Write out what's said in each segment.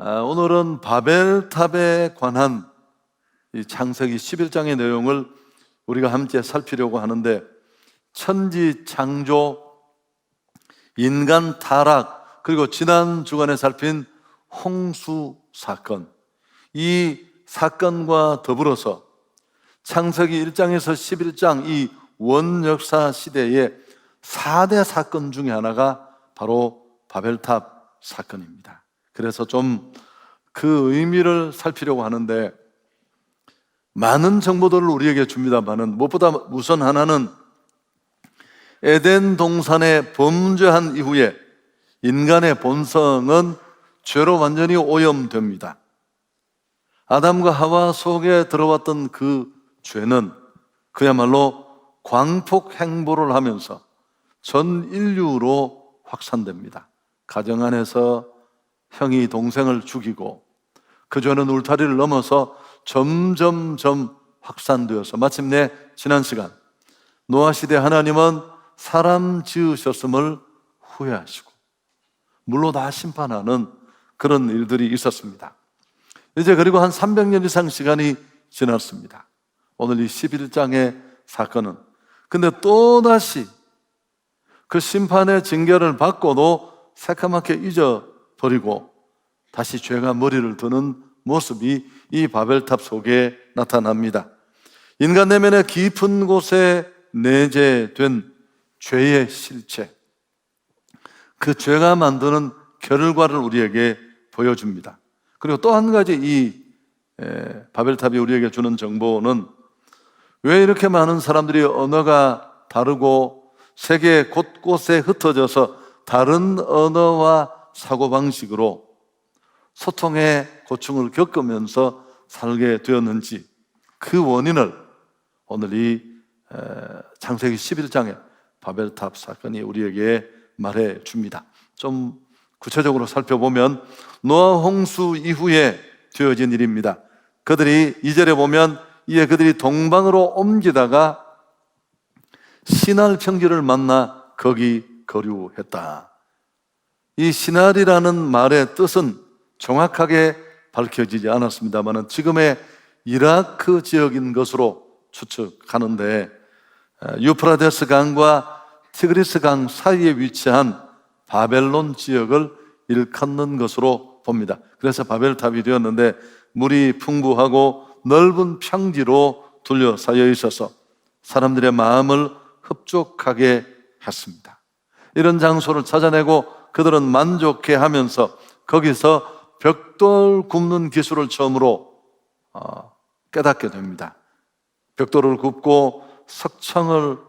오늘은 바벨탑에 관한 이 창세기 11장의 내용을 우리가 함께 살피려고 하는데, 천지 창조, 인간 타락, 그리고 지난 주간에 살핀 홍수 사건, 이 사건과 더불어서 창세기 1장에서 11장 이 원역사 시대의 4대 사건 중에 하나가 바로 바벨탑 사건입니다. 그래서 좀 그 의미를 살피려고 하는데, 많은 정보들을 우리에게 줍니다만은 무엇보다 우선 하나는 에덴 동산에 범죄한 이후에 인간의 본성은 죄로 완전히 오염됩니다. 아담과 하와 속에 들어왔던 그 죄는 그야말로 광폭 행보를 하면서 전 인류로 확산됩니다. 가정 안에서 형이 동생을 죽이고, 그 죄는 울타리를 넘어서 점점점 확산되어서 마침내 지난 시간 노아 시대 하나님은 사람 지으셨음을 후회하시고 물로 다 심판하는 그런 일들이 있었습니다. 이제 그리고 한 300년 이상 시간이 지났습니다. 오늘 이 11장의 사건은 근데 또다시 그 심판의 징계를 받고도 새카맣게 잊어버리고 다시 죄가 머리를 드는 모습이 이 바벨탑 속에 나타납니다. 인간 내면의 깊은 곳에 내재된 죄의 실체, 그 죄가 만드는 결과를 우리에게 보여줍니다. 그리고 또 한 가지 이 바벨탑이 우리에게 주는 정보는, 왜 이렇게 많은 사람들이 언어가 다르고 세계 곳곳에 흩어져서 다른 언어와 사고방식으로 소통의 고충을 겪으면서 살게 되었는지, 그 원인을 오늘 이 창세기 11장의 바벨탑 사건이 우리에게 말해 줍니다. 좀 구체적으로 살펴보면 노아 홍수 이후에 되어진 일입니다. 그들이 2절에 보면 이에 그들이 동방으로 옮기다가 시날 평지를 만나 거기 거류했다. 이 시날이라는 말의 뜻은 정확하게 밝혀지지 않았습니다만 지금의 이라크 지역인 것으로 추측하는데, 유프라데스 강과 티그리스 강 사이에 위치한 바벨론 지역을 일컫는 것으로 봅니다. 그래서 바벨탑이 되었는데, 물이 풍부하고 넓은 평지로 둘러싸여 있어서 사람들의 마음을 흡족하게 했습니다. 이런 장소를 찾아내고 그들은 만족해하면서 거기서 벽돌 굽는 기술을 처음으로 깨닫게 됩니다. 벽돌을 굽고 석청을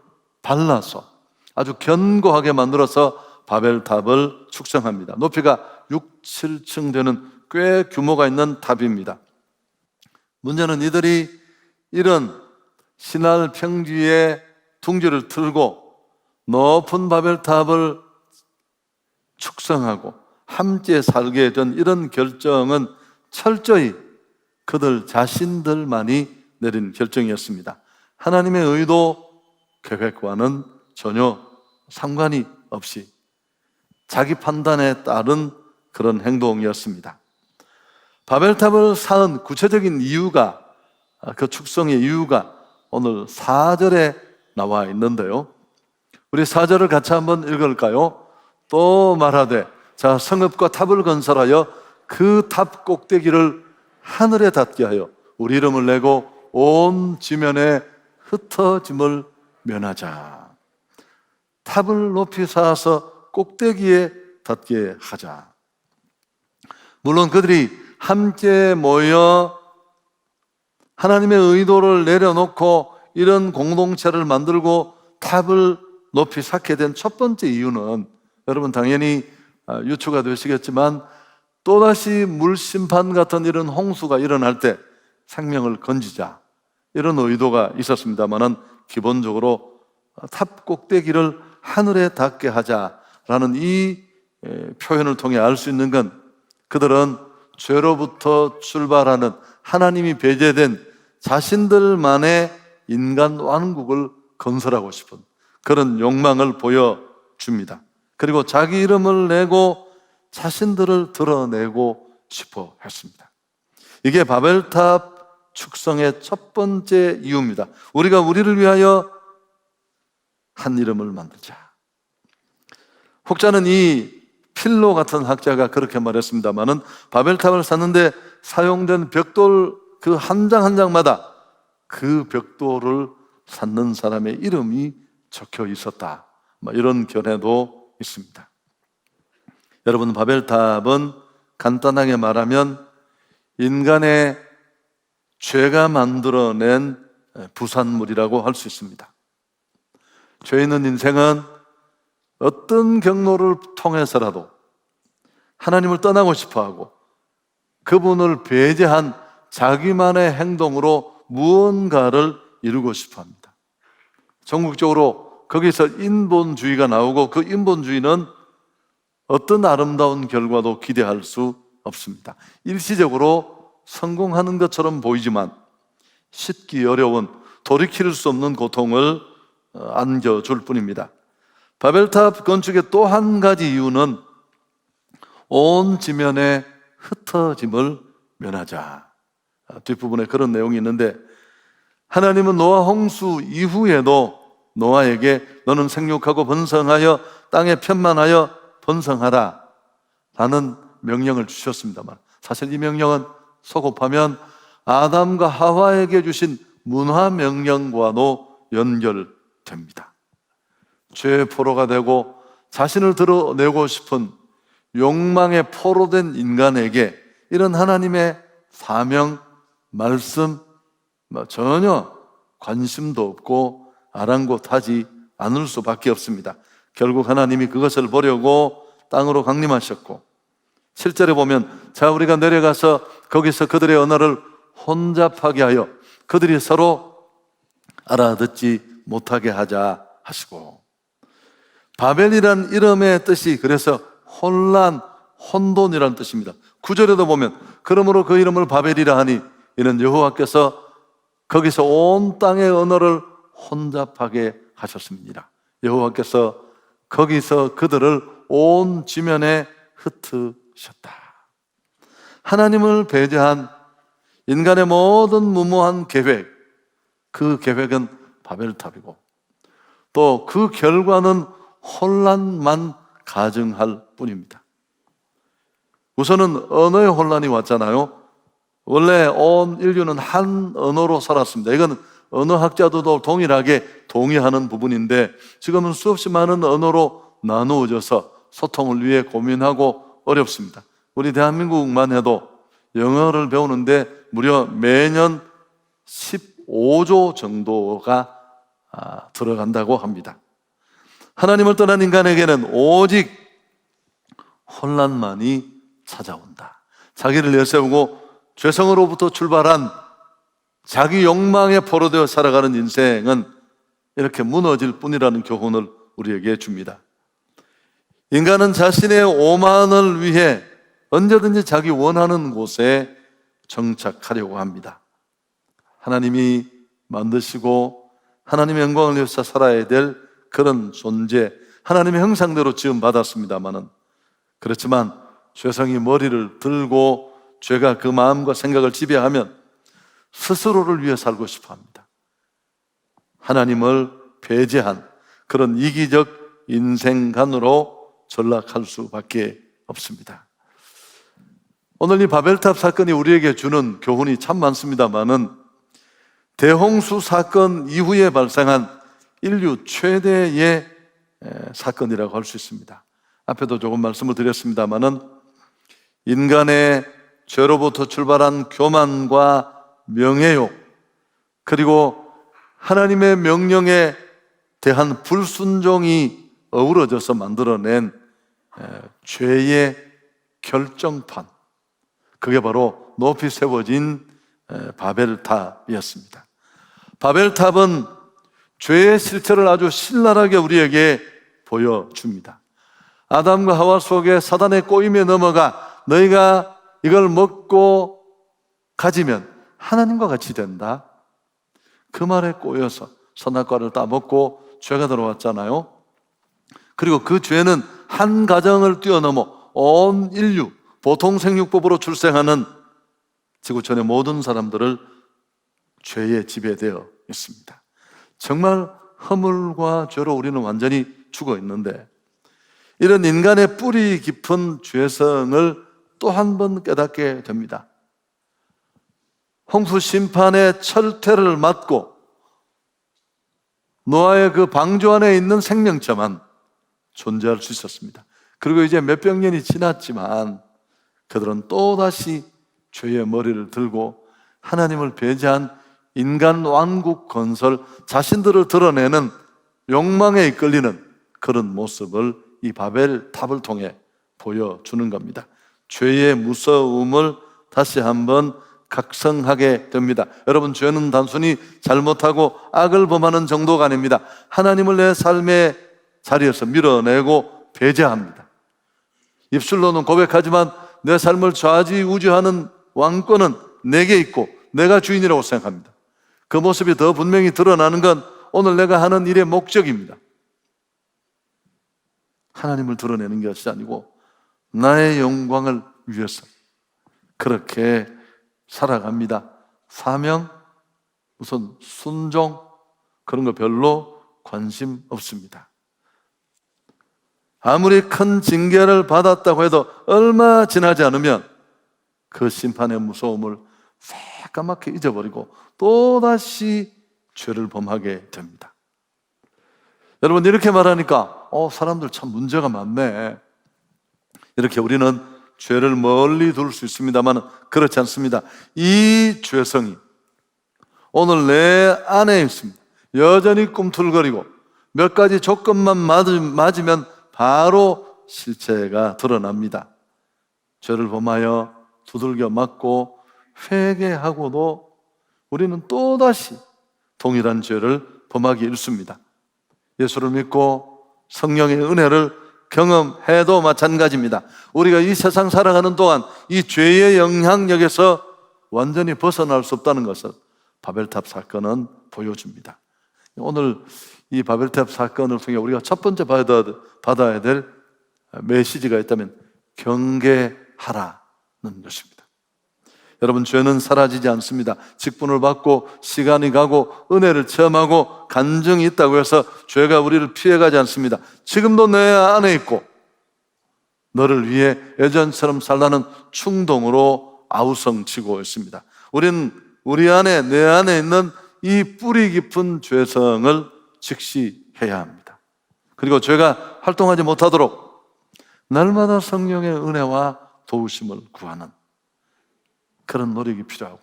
발라서 아주 견고하게 만들어서 바벨탑을 축성합니다. 높이가 6, 7층 되는 꽤 규모가 있는 탑입니다. 문제는 이들이 이런 시날 평지에 둥지를 틀고 높은 바벨탑을 축성하고 함께 살게 된 이런 결정은 철저히 그들 자신들만이 내린 결정이었습니다. 하나님의 의도, 계획과는 전혀 상관이 없이 자기 판단에 따른 그런 행동이었습니다. 바벨탑을 쌓은 구체적인 이유가, 그 축성의 이유가 오늘 4절에 나와 있는데요, 우리 4절을 같이 한번 읽을까요? 또 말하되 자, 성읍과 탑을 건설하여 그 탑 꼭대기를 하늘에 닿게 하여 우리 이름을 내고 온 지면에 흩어짐을 면하자. 탑을 높이 쌓아서 꼭대기에 닿게 하자. 물론 그들이 함께 모여 하나님의 의도를 내려놓고 이런 공동체를 만들고 탑을 높이 쌓게 된 첫 번째 이유는, 여러분 당연히 유추가 되시겠지만, 또다시 물심판 같은 이런 홍수가 일어날 때 생명을 건지자, 이런 의도가 있었습니다만은 기본적으로 탑 꼭대기를 하늘에 닿게 하자라는 이 표현을 통해 알 수 있는 건, 그들은 죄로부터 출발하는 하나님이 배제된 자신들만의 인간 왕국을 건설하고 싶은 그런 욕망을 보여줍니다. 그리고 자기 이름을 내고 자신들을 드러내고 싶어 했습니다. 이게 바벨탑 축성의 첫 번째 이유입니다. 우리가 우리를 위하여 한 이름을 만들자. 혹자는 이 필로 같은 학자가 그렇게 말했습니다마는 바벨탑을 쌓는데 사용된 벽돌 그 한 장 한 장마다 그 벽돌을 쌓는 사람의 이름이 적혀 있었다, 이런 견해도 있습니다. 여러분, 바벨탑은 간단하게 말하면 인간의 죄가 만들어낸 부산물이라고 할 수 있습니다. 죄 있는 인생은 어떤 경로를 통해서라도 하나님을 떠나고 싶어하고 그분을 배제한 자기만의 행동으로 무언가를 이루고 싶어합니다. 전국적으로 거기서 인본주의가 나오고 그 인본주의는 어떤 아름다운 결과도 기대할 수 없습니다. 일시적으로 성공하는 것처럼 보이지만 쉽기 어려운 돌이킬 수 없는 고통을 안겨줄 뿐입니다. 바벨탑 건축의 또 한 가지 이유는 온 지면에 흩어짐을 면하자. 뒷부분에 그런 내용이 있는데, 하나님은 노아 홍수 이후에도 노아에게 너는 생육하고 번성하여 땅에 편만하여 번성하라 라는 명령을 주셨습니다만, 사실 이 명령은 소곱하면 아담과 하와에게 주신 문화 명령과도 연결됩니다. 죄의 포로가 되고 자신을 드러내고 싶은 욕망에 포로된 인간에게 이런 하나님의 사명, 말씀 전혀 관심도 없고 아랑곳하지 않을 수밖에 없습니다. 결국 하나님이 그것을 보려고 땅으로 강림하셨고, 7절에 보면 자 우리가 내려가서 거기서 그들의 언어를 혼잡하게 하여 그들이 서로 알아듣지 못하게 하자 하시고, 바벨이란 이름의 뜻이 그래서 혼란, 혼돈이라는 뜻입니다. 9절에도 보면 그러므로 그 이름을 바벨이라 하니 이는 여호와께서 거기서 온 땅의 언어를 혼잡하게 하셨습니다. 여호와께서 거기서 그들을 온 지면에 흩으셨다. 하나님을 배제한 인간의 모든 무모한 계획, 그 계획은 바벨탑이고 또 그 결과는 혼란만 가증할 뿐입니다. 우선은 언어의 혼란이 왔잖아요. 원래 온 인류는 한 언어로 살았습니다. 이건 언어학자들도 동일하게 동의하는 부분인데 지금은 수없이 많은 언어로 나누어져서 소통을 위해 고민하고 어렵습니다. 우리 대한민국만 해도 영어를 배우는데 무려 매년 15조 정도가 들어간다고 합니다. 하나님을 떠난 인간에게는 오직 혼란만이 찾아온다. 자기를 내세우고 죄성으로부터 출발한 자기 욕망에 포로되어 살아가는 인생은 이렇게 무너질 뿐이라는 교훈을 우리에게 줍니다. 인간은 자신의 오만을 위해 언제든지 자기 원하는 곳에 정착하려고 합니다. 하나님이 만드시고 하나님의 영광을 위해서 살아야 될 그런 존재, 하나님의 형상대로 지음받았습니다마는, 그렇지만 죄성이 머리를 들고 죄가 그 마음과 생각을 지배하면 스스로를 위해 살고 싶어 합니다. 하나님을 배제한 그런 이기적 인생관으로 전락할 수밖에 없습니다. 오늘 이 바벨탑 사건이 우리에게 주는 교훈이 참 많습니다마는 대홍수 사건 이후에 발생한 인류 최대의 사건이라고 할 수 있습니다. 앞에도 조금 말씀을 드렸습니다마는 인간의 죄로부터 출발한 교만과 명예욕, 그리고 하나님의 명령에 대한 불순종이 어우러져서 만들어낸 죄의 결정판, 그게 바로 높이 세워진 바벨탑이었습니다. 바벨탑은 죄의 실체를 아주 신랄하게 우리에게 보여줍니다. 아담과 하와 속에 사단의 꼬임에 넘어가 너희가 이걸 먹고 가지면 하나님과 같이 된다, 그 말에 꼬여서 선악과를 따먹고 죄가 들어왔잖아요. 그리고 그 죄는 한 가정을 뛰어넘어 온 인류, 보통 생육법으로 출생하는 지구촌의 모든 사람들을 죄에 지배되어 있습니다. 정말 허물과 죄로 우리는 완전히 죽어 있는데, 이런 인간의 뿌리 깊은 죄성을 또 한 번 깨닫게 됩니다. 홍수 심판의 철퇴를 맞고 노아의 그 방주 안에 있는 생명체만 존재할 수 있었습니다. 그리고 이제 몇백 년이 지났지만 그들은 또다시 죄의 머리를 들고 하나님을 배제한 인간 왕국 건설, 자신들을 드러내는 욕망에 이끌리는 그런 모습을 이 바벨탑을 통해 보여주는 겁니다. 죄의 무서움을 다시 한번 각성하게 됩니다. 여러분, 죄는 단순히 잘못하고 악을 범하는 정도가 아닙니다. 하나님을 내 삶의 자리에서 밀어내고 배제합니다. 입술로는 고백하지만 내 삶을 좌지우지하는 왕권은 내게 있고 내가 주인이라고 생각합니다. 그 모습이 더 분명히 드러나는 건 오늘 내가 하는 일의 목적입니다. 하나님을 드러내는 것이 아니고 나의 영광을 위해서 그렇게 살아갑니다. 사명, 무슨 순종, 그런 거 별로 관심 없습니다. 아무리 큰 징계를 받았다고 해도 얼마 지나지 않으면 그 심판의 무서움을 새까맣게 잊어버리고 또다시 죄를 범하게 됩니다. 여러분, 이렇게 말하니까 사람들 참 문제가 많네, 이렇게 우리는 죄를 멀리 둘 수 있습니다만 그렇지 않습니다. 이 죄성이 오늘 내 안에 있습니다. 여전히 꿈틀거리고 몇 가지 조건만 맞으면 바로 실체가 드러납니다. 죄를 범하여 두들겨 맞고 회개하고도 우리는 또다시 동일한 죄를 범하기 일쑤입니다. 예수를 믿고 성령의 은혜를 경험해도 마찬가지입니다. 우리가 이 세상 살아가는 동안 이 죄의 영향력에서 완전히 벗어날 수 없다는 것을 바벨탑 사건은 보여줍니다. 오늘 이 바벨탑 사건을 통해 우리가 첫 번째 받아야 될 메시지가 있다면 경계하라는 것입니다. 여러분, 죄는 사라지지 않습니다. 직분을 받고 시간이 가고 은혜를 체험하고 간증이 있다고 해서 죄가 우리를 피해가지 않습니다. 지금도 내 안에 있고 너를 위해 예전처럼 살라는 충동으로 아우성치고 있습니다. 우리는 우리 안에, 내 안에 있는 이 뿌리 깊은 죄성을 직시해야 합니다. 그리고 죄가 활동하지 못하도록 날마다 성령의 은혜와 도우심을 구하는 그런 노력이 필요하고,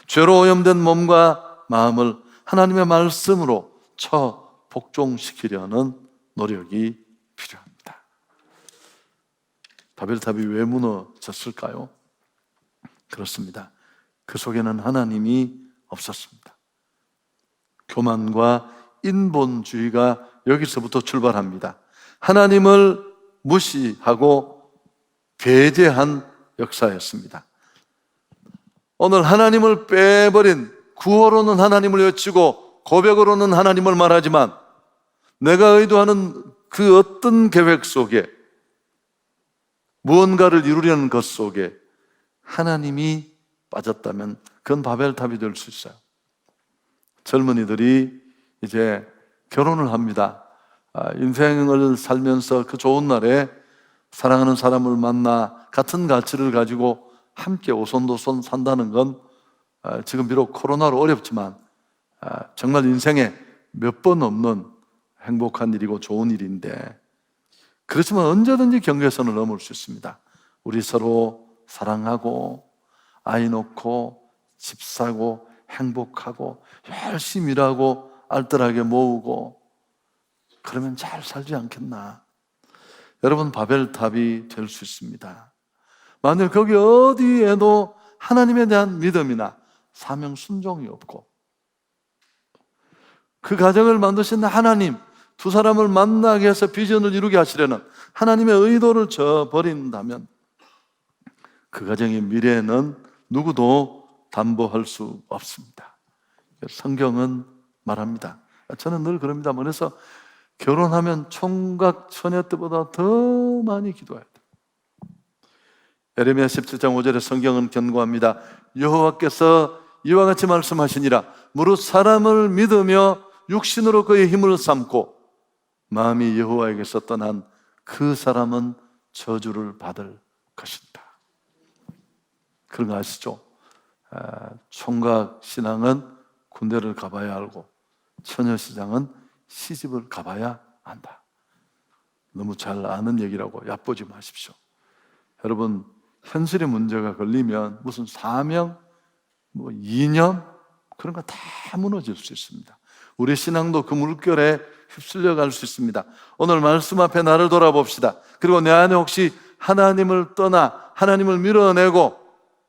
죄로 오염된 몸과 마음을 하나님의 말씀으로 복종시키려는 노력이 필요합니다. 바벨탑이 왜 무너졌을까요? 그렇습니다. 그 속에는 하나님이 없었습니다. 교만과 인본주의가 여기서부터 출발합니다. 하나님을 무시하고 배제한 역사였습니다. 오늘 하나님을 빼버린, 구호로는 하나님을 외치고 고백으로는 하나님을 말하지만 내가 의도하는 그 어떤 계획 속에, 무언가를 이루려는 것 속에 하나님이 빠졌다면 그건 바벨탑이 될 수 있어요. 젊은이들이 이제 결혼을 합니다. 인생을 살면서 그 좋은 날에 사랑하는 사람을 만나 같은 가치를 가지고 함께 오손도손 산다는 건 지금 비록 코로나로 어렵지만 정말 인생에 몇 번 없는 행복한 일이고 좋은 일인데, 그렇지만 언제든지 경계선을 넘을 수 있습니다. 우리 서로 사랑하고 아이 놓고 집 사고 행복하고 열심히 일하고 알뜰하게 모으고 그러면 잘 살지 않겠나. 여러분, 바벨탑이 될 수 있습니다. 만일 거기 어디에도 하나님에 대한 믿음이나 사명 순종이 없고 그 가정을 만드신 하나님, 두 사람을 만나게 해서 비전을 이루게 하시려는 하나님의 의도를 저버린다면 그 가정의 미래는 누구도 담보할 수 없습니다. 성경은 말합니다. 저는 늘 그럽니다. 그래서 결혼하면 총각 처녀 때보다 더 많이 기도해야 돼요. 에레미야 17장 5절에 성경은 견고합니다. 여호와께서 이와 같이 말씀하시니라. 무릇 사람을 믿으며 육신으로 그의 힘을 삼고 마음이 여호와에게서 떠난 그 사람은 저주를 받을 것이다. 그런 거 아시죠? 총각 신앙은 군대를 가봐야 알고 처녀시장은 시집을 가봐야 안다. 너무 잘 아는 얘기라고 얕보지 마십시오. 여러분, 현실의 문제가 걸리면 무슨 사명, 이념 그런 거 다 무너질 수 있습니다. 우리 신앙도 그 물결에 휩쓸려 갈 수 있습니다. 오늘 말씀 앞에 나를 돌아봅시다. 그리고 내 안에 혹시 하나님을 떠나 하나님을 밀어내고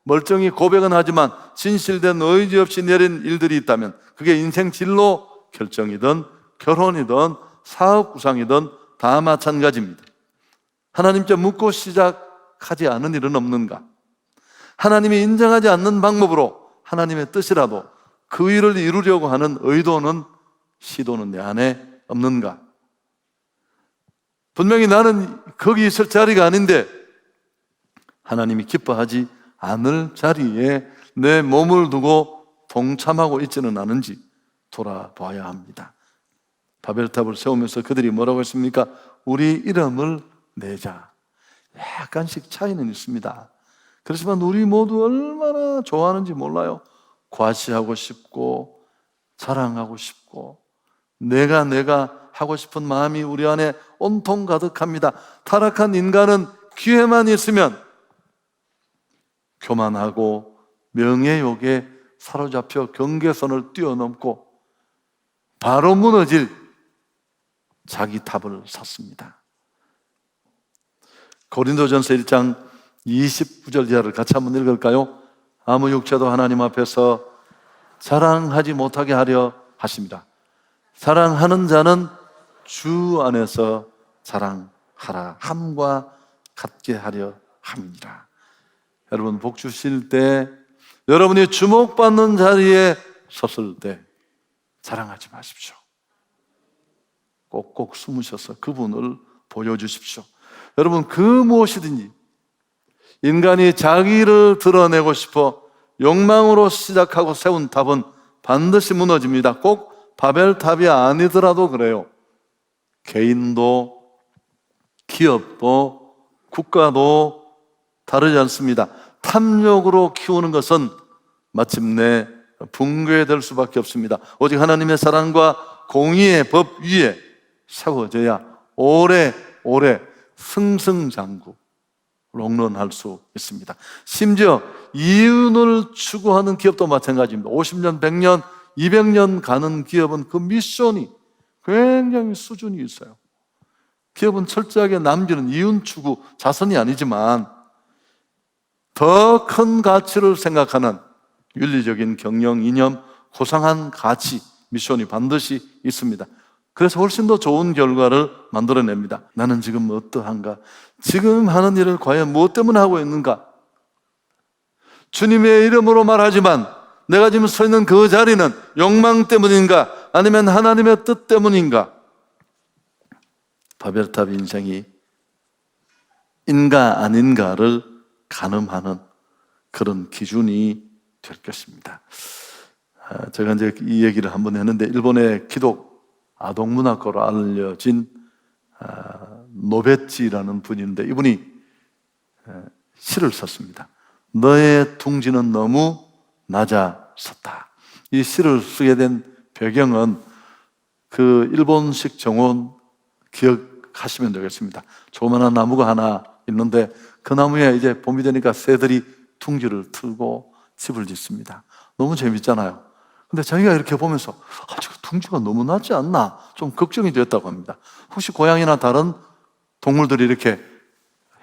멀쩡히 고백은 하지만 진실된 의지 없이 내린 일들이 있다면 그게 인생 진로 결정이든 결혼이든 사업 구상이든 다 마찬가지입니다. 하나님께 묻고 시작하지 않은 일은 없는가? 하나님이 인정하지 않는 방법으로 하나님의 뜻이라도 그 일을 이루려고 하는 의도는 시도는 내 안에 없는가? 분명히 나는 거기 있을 자리가 아닌데 하나님이 기뻐하지 않을 자리에 내 몸을 두고 동참하고 있지는 않은지 돌아봐야 합니다. 바벨탑을 세우면서 그들이 뭐라고 했습니까? 우리 이름을 내자. 약간씩 차이는 있습니다. 그렇지만 우리 모두 얼마나 좋아하는지 몰라요. 과시하고 싶고 자랑하고 싶고 내가 하고 싶은 마음이 우리 안에 온통 가득합니다. 타락한 인간은 기회만 있으면 교만하고 명예욕에 사로잡혀 경계선을 뛰어넘고 바로 무너질 자기 탑을 샀습니다. 고린도전서 1장 29절 이하를 같이 한번 읽을까요? 아무 육체도 하나님 앞에서 자랑하지 못하게 하려 하십니다. 사랑하는 자는 주 안에서 자랑하라 함과 같게 하려 함이니라. 여러분, 복 주실 때 여러분이 주목받는 자리에 섰을 때 자랑하지 마십시오. 꼭꼭 숨으셔서 그분을 보여주십시오. 여러분, 그 무엇이든지 인간이 자기를 드러내고 싶어 욕망으로 시작하고 세운 탑은 반드시 무너집니다. 꼭 바벨탑이 아니더라도 그래요. 개인도 기업도 국가도 다르지 않습니다. 탐욕으로 키우는 것은 마침내 붕괴될 수밖에 없습니다. 오직 하나님의 사랑과 공의의 법 위에 세워져야 오래오래 승승장구 롱런할 수 있습니다. 심지어 이윤을 추구하는 기업도 마찬가지입니다. 50년, 100년, 200년 가는 기업은 그 미션이 굉장히 수준이 있어요. 기업은 철저하게 남기는 이윤 추구, 자선이 아니지만 더 큰 가치를 생각하는 윤리적인 경영, 이념, 고상한 가치, 미션이 반드시 있습니다. 그래서 훨씬 더 좋은 결과를 만들어냅니다. 나는 지금 어떠한가? 지금 하는 일을 과연 무엇 때문에 하고 있는가? 주님의 이름으로 말하지만 내가 지금 서 있는 그 자리는 욕망 때문인가? 아니면 하나님의 뜻 때문인가? 바벨탑 인생이 인가 아닌가를 가늠하는 그런 기준이 될 것입니다. 제가 이제 이 얘기를 한번 했는데 일본의 기독 아동문학가로 알려진 노베치라는 분인데 이분이 시를 썼습니다. 너의 둥지는 너무 낮아섰다. 이 시를 쓰게 된 배경은 그 일본식 정원 기억하시면 되겠습니다. 조그마한 나무가 하나 있는데 그 나무에 이제 봄이 되니까 새들이 둥지를 틀고 집을 짓습니다. 너무 재밌잖아요. 근데 자기가 이렇게 보면서 저 둥지가 너무 낮지 않나 좀 걱정이 됐다고 합니다. 혹시 고양이나 다른 동물들이 이렇게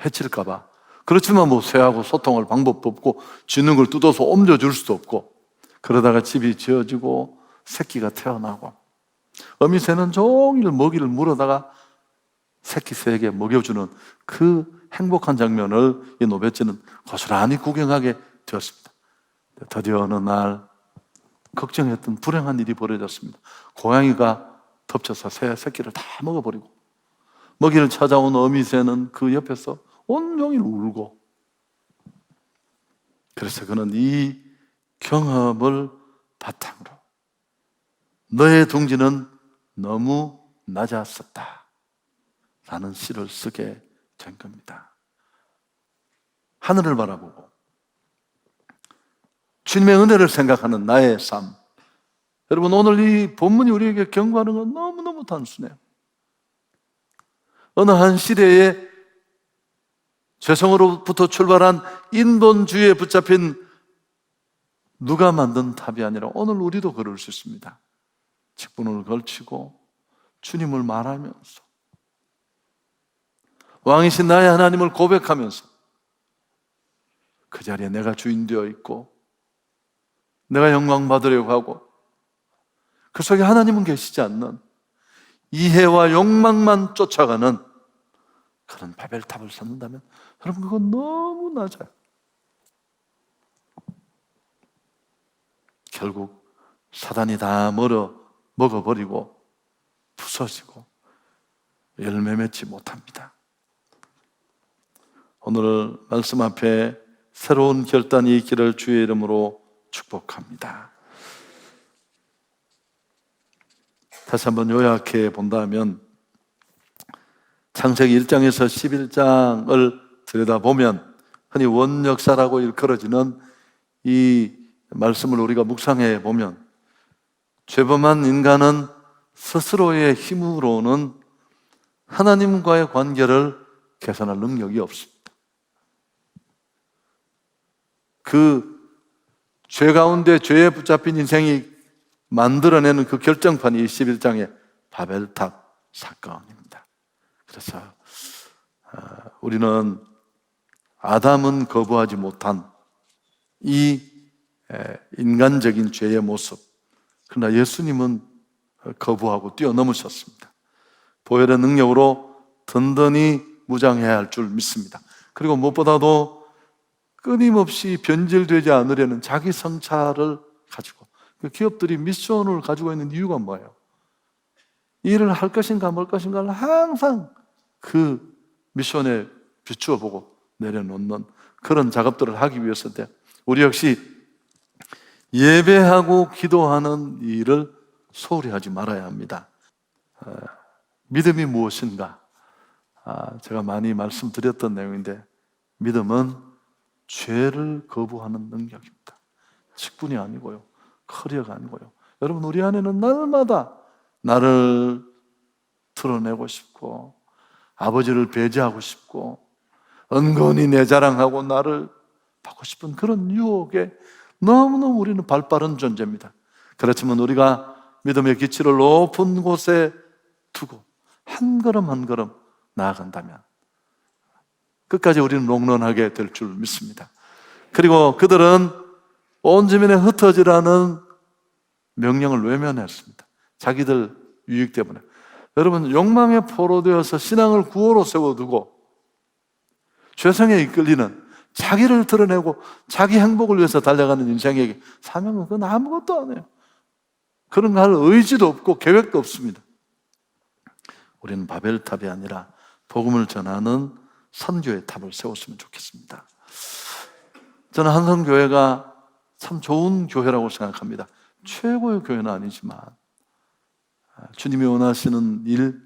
해칠까 봐. 그렇지만 뭐 새하고 소통할 방법도 없고 짖는 걸 뜯어서 옮겨줄 수도 없고 그러다가 집이 지어지고 새끼가 태어나고 어미새는 종일 먹이를 물어다가 새끼 새에게 먹여주는 그 행복한 장면을 이 노베치는 고스란히 구경하게 되었습니다. 드디어 어느 날 걱정했던 불행한 일이 벌어졌습니다. 고양이가 덮쳐서 새 새끼를 다 먹어버리고 먹이를 찾아온 어미새는 그 옆에서 온종일 울고 그래서 그는 이 경험을 바탕으로 너의 둥지는 너무 낮았었다 라는 시를 쓰게 된 겁니다. 하늘을 바라보고 주님의 은혜를 생각하는 나의 삶. 여러분, 오늘 이 본문이 우리에게 경고하는 건 너무너무 단순해요. 어느 한 시대에 죄성으로부터 출발한 인본주의에 붙잡힌 누가 만든 탑이 아니라 오늘 우리도 그럴 수 있습니다. 직분을 걸치고 주님을 말하면서 왕이신 나의 하나님을 고백하면서 그 자리에 내가 주인 되어 있고 내가 영광 받으려고 하고 그 속에 하나님은 계시지 않는 이해와 욕망만 쫓아가는 그런 바벨탑을 쌓는다면 여러분, 그건 너무 낮아요. 결국 사단이 다 먹어버리고 부서지고 열매 맺지 못합니다. 오늘 말씀 앞에 새로운 결단이 있기를 주의 이름으로 축복합니다. 다시 한번 요약해 본다면 창세기 1장에서 11장을 들여다보면 흔히 원역사라고 일컬어지는 이 말씀을 우리가 묵상해 보면 죄범한 인간은 스스로의 힘으로는 하나님과의 관계를 개선할 능력이 없습니다. 그 죄 가운데 죄에 붙잡힌 인생이 만들어내는 그 결정판이 11장의 바벨탑 사건입니다. 그래서 우리는 아담은 거부하지 못한 이 인간적인 죄의 모습, 그러나 예수님은 거부하고 뛰어넘으셨습니다. 보혈의 능력으로 든든히 무장해야 할 줄 믿습니다. 그리고 무엇보다도 끊임없이 변질되지 않으려는 자기 성찰을 가지고, 기업들이 미션을 가지고 있는 이유가 뭐예요? 일을 할 것인가 말 것인가를 항상 그 미션에 비추어 보고 내려놓는 그런 작업들을 하기 위해서인데, 우리 역시 예배하고 기도하는 일을 소홀히 하지 말아야 합니다. 믿음이 무엇인가? 제가 많이 말씀드렸던 내용인데, 믿음은 죄를 거부하는 능력입니다. 직분이 아니고요, 커리어가 아니고요. 여러분, 우리 안에는 날마다 나를 드러내고 싶고 아버지를 배제하고 싶고 은근히 내 자랑하고 나를 받고 싶은 그런 유혹에 너무너무 우리는 발빠른 존재입니다. 그렇지만 우리가 믿음의 기치를 높은 곳에 두고 한 걸음 한 걸음 나아간다면 끝까지 우리는 롱런하게 될 줄 믿습니다. 그리고 그들은 온 주민에 흩어지라는 명령을 외면했습니다. 자기들 유익 때문에. 여러분, 욕망에 포로되어서 신앙을 구호로 세워두고 죄성에 이끌리는, 자기를 드러내고 자기 행복을 위해서 달려가는 인생에게 사명은 그건 아무것도 안 해요. 그런 거 할 의지도 없고 계획도 없습니다. 우리는 바벨탑이 아니라 복음을 전하는 선교의 탑을 세웠으면 좋겠습니다. 저는 한성교회가 참 좋은 교회라고 생각합니다. 최고의 교회는 아니지만 주님이 원하시는 일,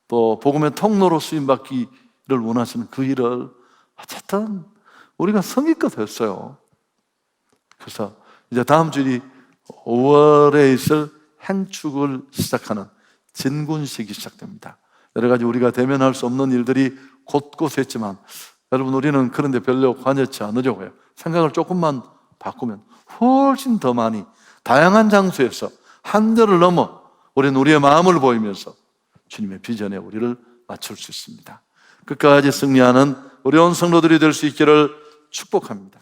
또 복음의 통로로 쓰임받기를 원하시는 그 일을 어쨌든 우리가 성의껏 했어요. 그래서 이제 다음 주일이 5월에 있을 행축을 시작하는 진군식이 시작됩니다. 여러 가지 우리가 대면할 수 없는 일들이 곳곳에 있지만 여러분, 우리는 그런데 별로 관여치 않으려고 해요. 생각을 조금만 바꾸면 훨씬 더 많이 다양한 장소에서 한절을 넘어 우리는 우리의 마음을 보이면서 주님의 비전에 우리를 맞출 수 있습니다. 끝까지 승리하는 우리 온 성도들이 될 수 있기를 축복합니다.